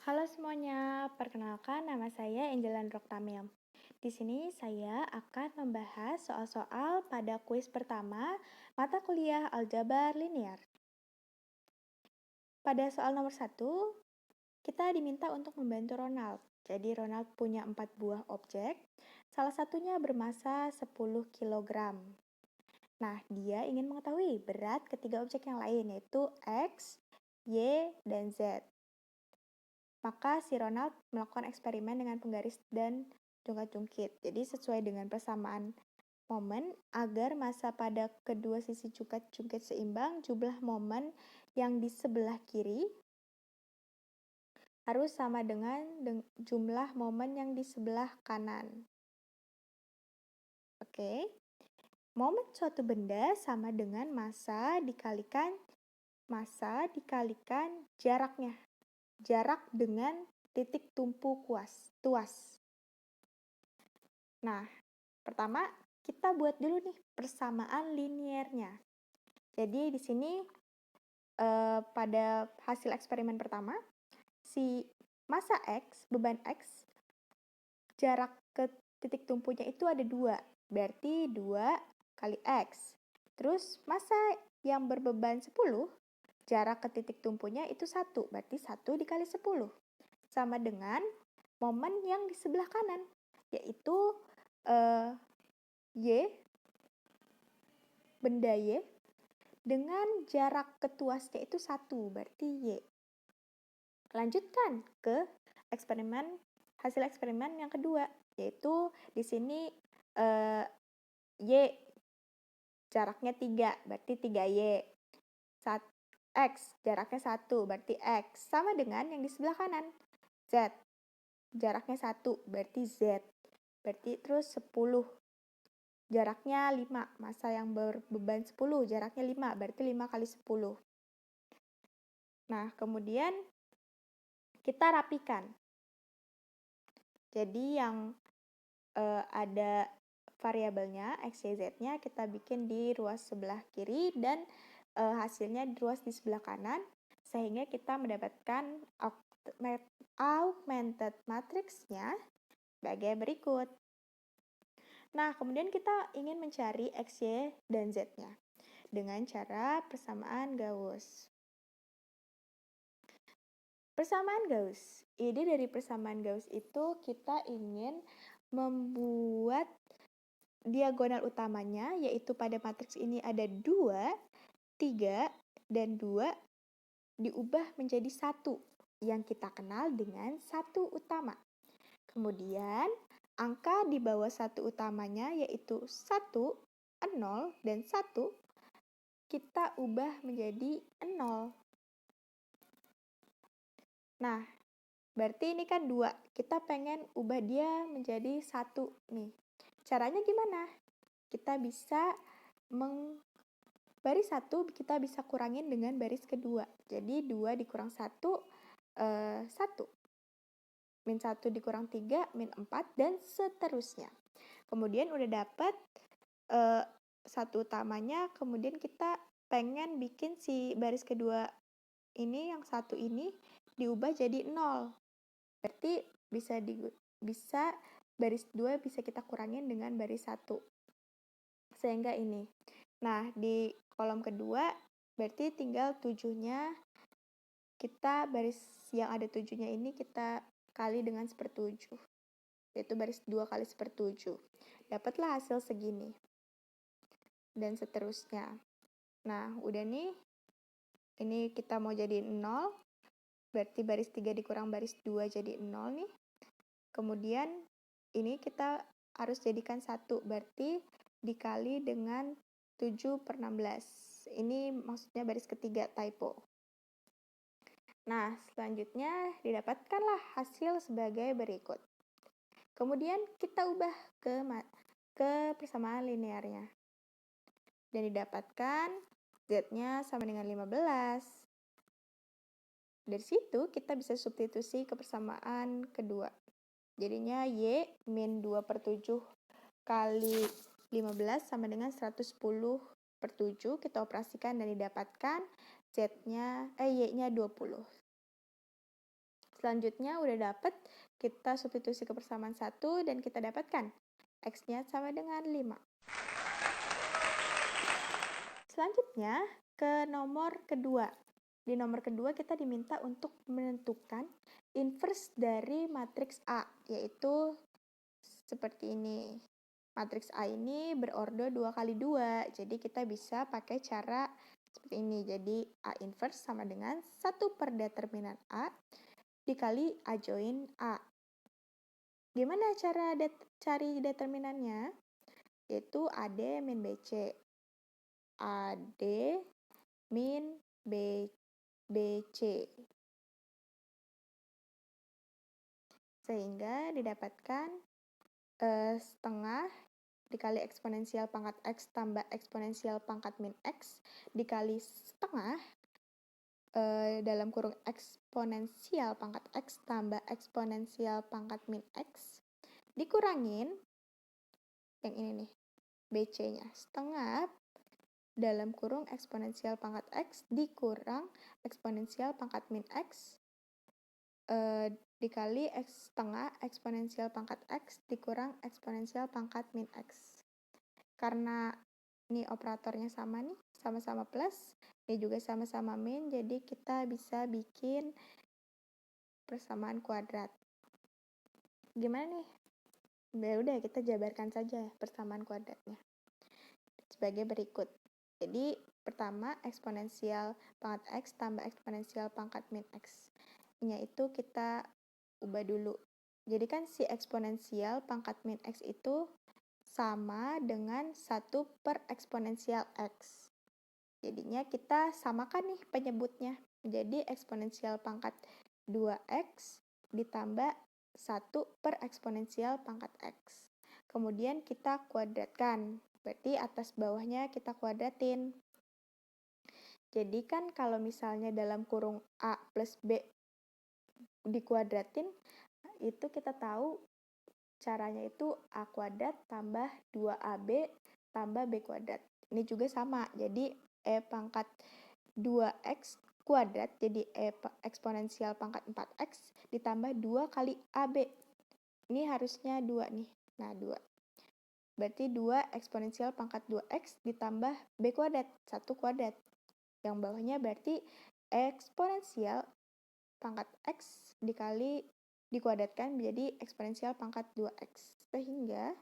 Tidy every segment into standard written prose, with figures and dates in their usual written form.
Halo semuanya, perkenalkan nama saya Angelan Roktamil. Di sini saya akan membahas soal-soal pada kuis pertama mata kuliah aljabar linear. Pada soal nomor 1, kita diminta untuk membantu Ronald. Jadi Ronald punya 4 buah objek, salah satunya bermasa 10 kg. Nah, dia ingin mengetahui berat ketiga objek yang lain, yaitu X, Y, dan Z. Maka si Ronald melakukan eksperimen dengan penggaris dan jungkat-jungkit. Jadi sesuai dengan persamaan momen, agar massa pada kedua sisi jungkat-jungkit seimbang, jumlah momen yang di sebelah kiri harus sama dengan jumlah momen yang di sebelah kanan. Oke. Momen suatu benda sama dengan massa dikalikan jaraknya. Jarak dengan titik tumpu tuas. Nah, pertama kita buat dulu nih persamaan liniernya. Jadi di sini pada hasil eksperimen pertama, si massa X, beban X, jarak ke titik tumpunya itu ada 2, berarti 2 kali X. Terus massa yang berbeban 10, jarak ke titik tumpunya itu 1, berarti 1 dikali 10. Sama dengan momen yang di sebelah kanan, yaitu Y, benda Y, dengan jarak ke tuasnya itu 1, berarti Y. Lanjutkan ke hasil eksperimen yang kedua, yaitu di sini Y jaraknya 3, berarti 3Y. X jaraknya 1, berarti X. Sama dengan yang di sebelah kanan, Z jaraknya 1, berarti Z. Berarti terus 10. Jaraknya 5, massa yang berbeban 10, jaraknya 5, berarti 5 kali 10. Nah, kemudian kita rapikan. Jadi yang ada variabelnya, X, Y, Z-nya kita bikin di ruas sebelah kiri dan hasilnya di ruas di sebelah kanan, sehingga kita mendapatkan augmented matrix-nya sebagai berikut. Nah, kemudian kita ingin mencari X, Y, dan Z-nya dengan cara persamaan Gauss. Persamaan Gauss. Ide dari persamaan Gauss itu kita ingin membuat diagonal utamanya, yaitu pada matriks ini ada 2, 3, dan 2, diubah menjadi 1, yang kita kenal dengan 1 utama. Kemudian, angka di bawah 1 utamanya, yaitu 1, 0, dan 1, kita ubah menjadi 0. Nah, berarti ini kan 2. Kita pengen ubah dia menjadi 1 nih. Caranya gimana? Kita bisa baris 1 kita bisa kurangin dengan baris kedua. Jadi 2 dikurang 1, 1. Min 1 dikurang 3, min 4, dan seterusnya. Kemudian udah dapat 1 utamanya, kemudian kita pengen bikin si baris kedua ini, yang 1 ini, diubah jadi 0. Berarti bisa baris 2 bisa kita kurangin dengan baris 1. Sehingga ini. Nah, di kolom kedua berarti tinggal 7-nya, kita baris yang ada 7-nya ini kita kali dengan 1/7. Yaitu baris 2 kali 1/7. Dapatlah hasil segini. Dan seterusnya. Nah, udah nih. Ini kita mau jadi 0. Berarti baris 3 dikurang baris 2 jadi 0 nih. Kemudian ini kita harus jadikan 1. Berarti dikali dengan 7/16. Ini maksudnya baris ketiga, typo. Nah, selanjutnya didapatkanlah hasil sebagai berikut. Kemudian kita ubah ke persamaan linearnya. Dan didapatkan Z-nya sama dengan 15. Dari situ kita bisa substitusi ke persamaan kedua. Jadinya Y min 2/7 kali 15 sama dengan 110/7. Kita operasikan dan didapatkan Y-nya 20. Selanjutnya udah dapet, kita substitusi ke persamaan 1 dan kita dapatkan X-nya sama dengan 5. Selanjutnya ke nomor kedua. Di nomor kedua kita diminta untuk menentukan inverse dari matriks A, yaitu seperti ini. Matriks A ini berordo 2 kali 2, jadi kita bisa pakai cara seperti ini. Jadi A inverse sama dengan 1 per determinan A dikali A join A. Gimana cara cari determinannya? Yaitu AD min BC. AD min BC. Sehingga didapatkan setengah dikali eksponensial pangkat X tambah eksponensial pangkat min X dikali setengah dalam kurung eksponensial pangkat X tambah eksponensial pangkat min X dikurangin yang ini nih, BC-nya setengah dalam kurung eksponensial pangkat X dikurang eksponensial pangkat min X dikali setengah eksponensial pangkat X dikurang eksponensial pangkat min X. Karena ini operatornya sama nih, sama-sama plus, ini juga sama-sama min, jadi kita bisa bikin persamaan kuadrat. Gimana nih? Udah kita jabarkan saja persamaan kuadratnya sebagai berikut. Jadi pertama eksponensial pangkat X tambah eksponensial pangkat min X nya itu kita ubah dulu. Jadi kan si eksponensial pangkat min X itu sama dengan 1 per eksponensial X. Jadinya kita samakan nih penyebutnya. Jadi eksponensial pangkat 2X ditambah 1 per eksponensial pangkat X. Kemudian kita kuadratkan. Berarti atas bawahnya kita kuadratin. Jadi kan kalau misalnya dalam kurung A plus B dikuadratin, itu kita tahu caranya itu A kuadrat tambah 2AB tambah B kuadrat. Ini juga sama, jadi E pangkat 2X kuadrat, jadi E eksponensial pangkat 4X ditambah 2 kali AB. Ini harusnya 2 nih, nah 2. Berarti 2 eksponensial pangkat 2X ditambah B kuadrat, 1 kuadrat. Yang bawahnya berarti eksponensial pangkat X dikali dikuadratkan menjadi eksponensial pangkat 2X. Sehingga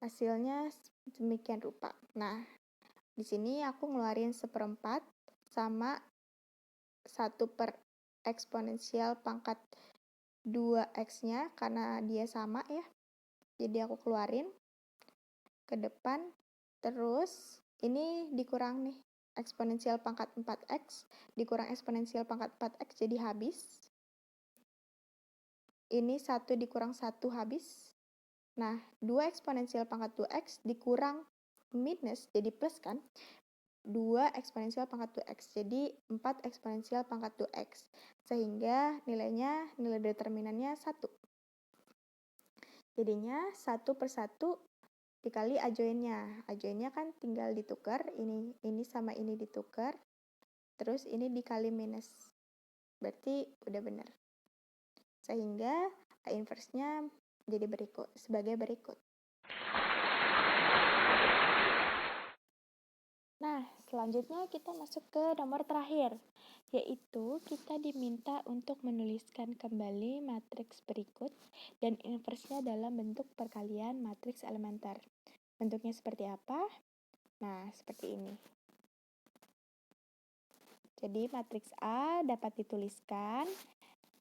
hasilnya demikian rupa. Nah, di sini aku ngeluarin 1/4 sama 1 per eksponensial pangkat 2X-nya karena dia sama ya. Jadi aku keluarin ke depan. Terus ini dikurang nih. Eksponensial pangkat 4X dikurang eksponensial pangkat 4X jadi habis. Ini 1 dikurang 1 habis. Nah, 2 eksponensial pangkat 2X dikurang minus, jadi plus kan? 2 eksponensial pangkat 2X, jadi 4 eksponensial pangkat 2X. Sehingga nilai determinannya 1. Jadinya 1 per 1 dikali A join-nya. A join-nya kan tinggal ditukar, ini sama ini ditukar, terus ini dikali minus. Berarti udah benar. Sehingga A inverse-nya jadi sebagai berikut. Nah, selanjutnya kita masuk ke nomor terakhir, yaitu kita diminta untuk menuliskan kembali matriks berikut dan inverse-nya dalam bentuk perkalian matriks elementer. Bentuknya seperti apa? Nah, seperti ini. Jadi matriks A dapat dituliskan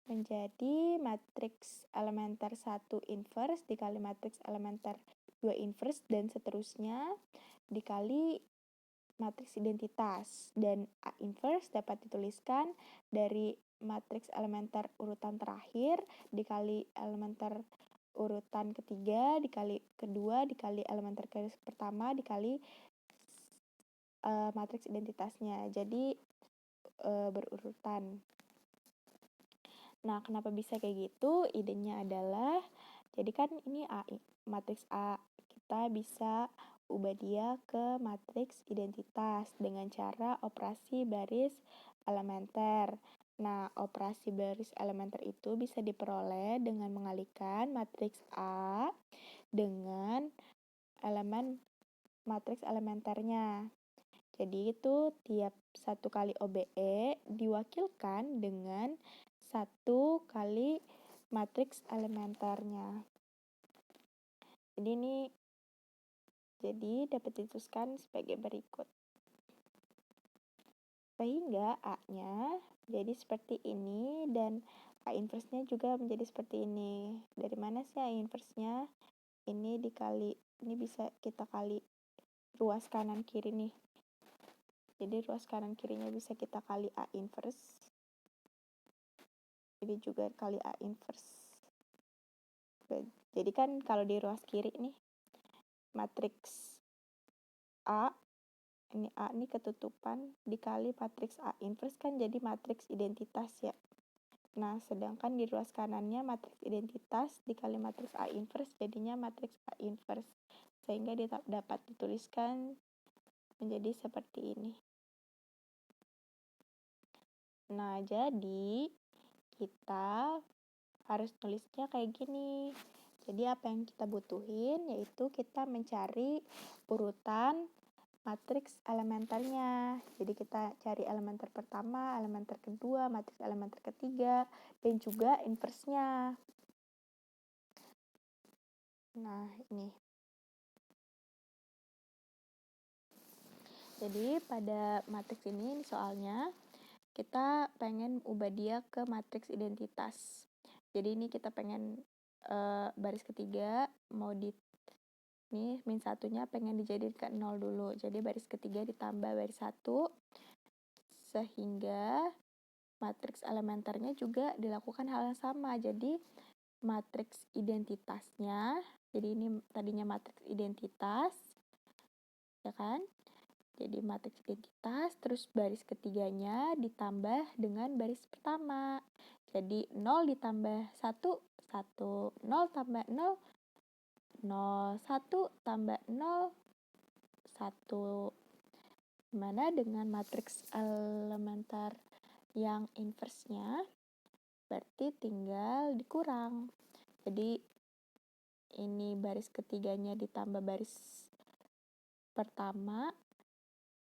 menjadi matriks elementer 1 inverse dikali matriks elementer 2 inverse dan seterusnya dikali matriks identitas. Dan A inverse dapat dituliskan dari matriks elementer urutan terakhir dikali elementer urutan ketiga dikali kedua dikali elementer pertama dikali matriks identitasnya. Jadi berurutan. Nah, kenapa bisa kayak gitu? Idenya adalah, jadi kan ini matriks A, kita bisa ubah dia ke matriks identitas dengan cara operasi baris elementer. Nah, operasi baris elementer itu bisa diperoleh dengan mengalihkan matriks A dengan elemen matriks elementernya. Jadi itu tiap satu kali OBE diwakilkan dengan satu kali matriks elementernya. Jadi dapat dituliskan sebagai berikut. Sehingga A-nya jadi seperti ini dan A inverse-nya juga menjadi seperti ini. Dari mana sih A inverse-nya? Ini bisa kita kali ruas kanan kiri nih. Jadi ruas kanan kirinya bisa kita kali A inverse. Jadi juga kali A inverse. Jadi kan kalau di ruas kiri nih, matriks A, ini A nih ketutupan, dikali matriks A inverse kan jadi matriks identitas ya. Nah, sedangkan di ruas kanannya matriks identitas dikali matriks A inverse jadinya matriks A inverse. Sehingga dapat dituliskan menjadi seperti ini. Nah, jadi kita harus tulisnya kayak gini. Jadi apa yang kita butuhin yaitu kita mencari urutan matriks elementernya. Jadi kita cari elementer pertama, elementer kedua, matriks elementer ketiga, dan juga inverse-nya. Nah, ini. Jadi pada matriks ini soalnya kita pengen ubah dia ke matriks identitas. Jadi ini kita pengen baris ketiga mau nih min satunya pengen dijadikan 0 dulu. Jadi baris ketiga ditambah baris 1 sehingga matriks elementernya juga dilakukan hal yang sama. Jadi matriks identitasnya, jadi ini tadinya matriks identitas ya kan? Jadi matriks identitas terus baris ketiganya ditambah dengan baris pertama. Jadi 0 ditambah 1 1, 0 tambah 0 0, 1 tambah 0 1. Dimana dengan matriks elementer yang inverse-nya berarti tinggal dikurang. Jadi ini baris ketiganya ditambah baris pertama.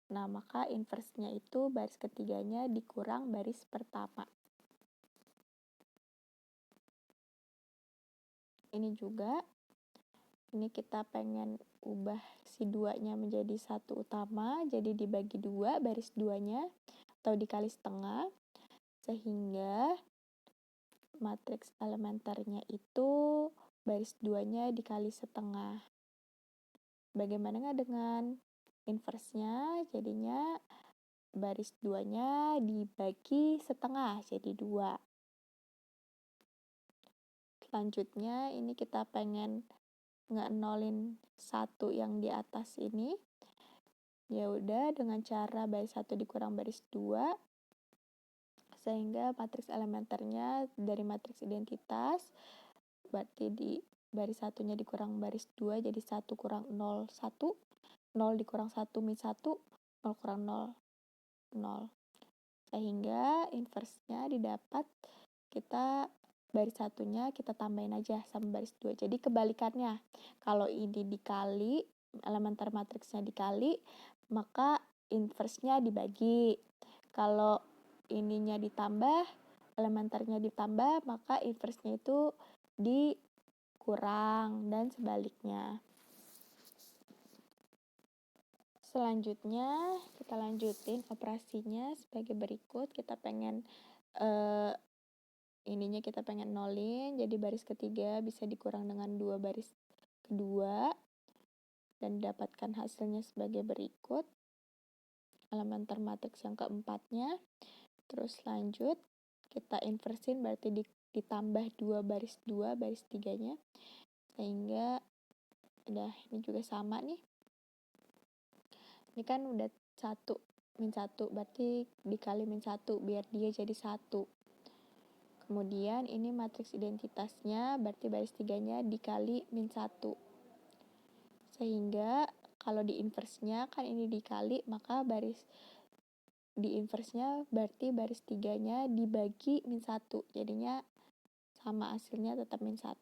Nah, maka inverse-nya itu baris ketiganya dikurang baris pertama. Ini juga ini kita pengen ubah si 2-nya menjadi 1 utama, jadi dibagi 2 baris 2-nya atau dikali setengah, sehingga matriks elementernya itu baris 2-nya dikali setengah. Bagaimana nggak dengan inverse-nya? Jadinya baris 2-nya dibagi setengah, jadi 2. Selanjutnya ini kita pengen nge-nolin 1 yang di atas ini. Ya udah dengan cara baris 1 dikurang baris 2 sehingga matriks elementernya dari matriks identitas berarti di baris 1-nya dikurang baris 2 jadi 1 kurang 0 1, 0 dikurang 1 min 1, 0 kurang 0 0. Sehingga inverse-nya didapat kita baris 1-nya kita tambahin aja sama baris 2. Jadi kebalikannya. Kalau ini dikali, elementer matriksnya dikali, maka inverse-nya dibagi. Kalau ininya ditambah, elementernya ditambah, maka inverse-nya itu dikurang dan sebaliknya. Selanjutnya kita lanjutin operasinya sebagai berikut. Kita pengen ininya kita pengen nolin, jadi baris ketiga bisa dikurang dengan 2 baris kedua dan dapatkan hasilnya sebagai berikut. Elementer matriks yang keempatnya. Terus lanjut kita inversin berarti ditambah 2 baris 2 baris 3-nya. Sehingga udah ini juga sama nih. Ini kan udah 1 min 1 berarti dikali min 1 biar dia jadi 1. Kemudian ini matriks identitasnya berarti baris 3-nya dikali min 1. Sehingga kalau di inverse-nya kan ini dikali maka baris di inverse-nya berarti baris 3-nya dibagi min 1, jadinya sama hasilnya tetap min 1.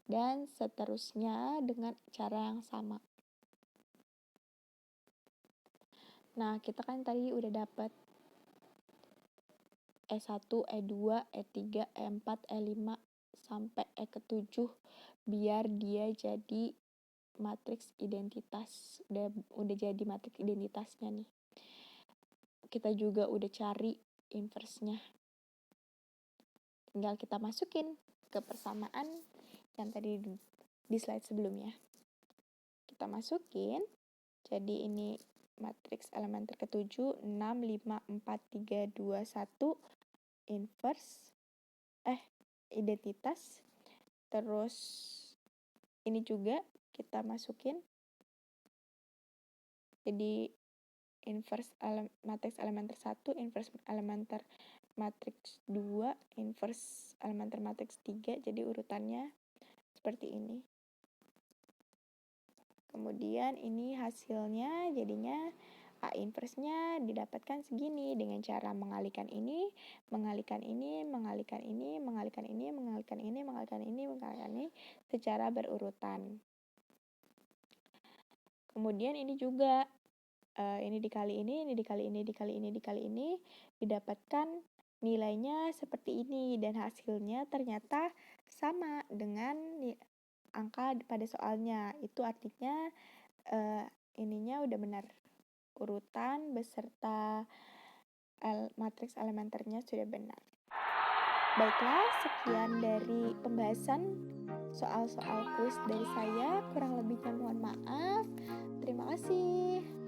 Dan seterusnya dengan cara yang sama. Nah, kita kan tadi udah dapat E1, E2, E3, E4, E5, sampai E ke-7 biar dia jadi matriks identitas. Udah jadi matriks identitasnya nih. Kita juga udah cari inverse-nya. Tinggal kita masukin ke persamaan yang tadi di slide sebelumnya. Kita masukin, jadi ini matriks elementer ke-7, 6, 5, 4, 3, 2, 1, inverse, identitas. Terus ini juga kita masukin, jadi inverse matriks elementer 1, inverse elementer matriks 2, inverse elementer matriks 3, jadi urutannya seperti ini. Kemudian ini hasilnya jadinya A inverse-nya didapatkan segini dengan cara mengalihkan ini, mengalihkan ini, mengalihkan ini, mengalihkan ini, mengalihkan ini, mengalihkan ini, mengalihkan ini secara berurutan. Kemudian ini juga ini dikali ini dikali ini, dikali ini, dikali ini, didapatkan nilainya seperti ini, dan hasilnya ternyata sama dengan angka pada soalnya. Itu artinya ininya udah benar. Urutan beserta matriks elementernya sudah benar. Baiklah, sekian dari pembahasan soal-soal kuis dari saya. Kurang lebihnya mohon maaf. Terima kasih.